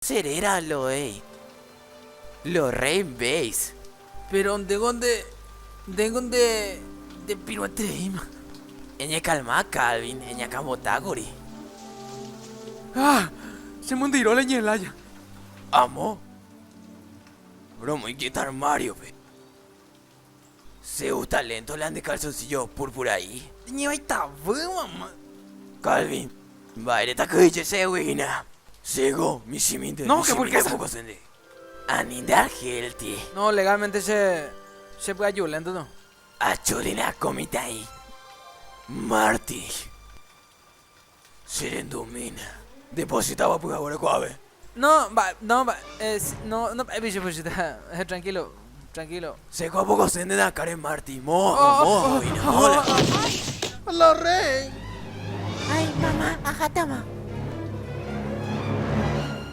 serera lo ei. Lo rey veis. Pero de piruetreim. Eñe calma Calvin, eña camotagori. Ah, se mundiró la ñelaya. Amo. Bro, muy quitar Mario, ve. Seu talento le han de calzoncillo púrpura ahí. Ñe está mamá. Calvin, baile takuiche se wina. Sego, mi siminte. No, que por qué poco sende. Anindar helti. No, legalmente se puede ayudar, no. Achorina comitai. Marty. Serendomina. Depositaba por ahora cuave. No, tranquilo, tranquilo. Sego a poco sende na Karen Marty. Oh, Mojo, la rey. Ay, mamá, ajá, tama.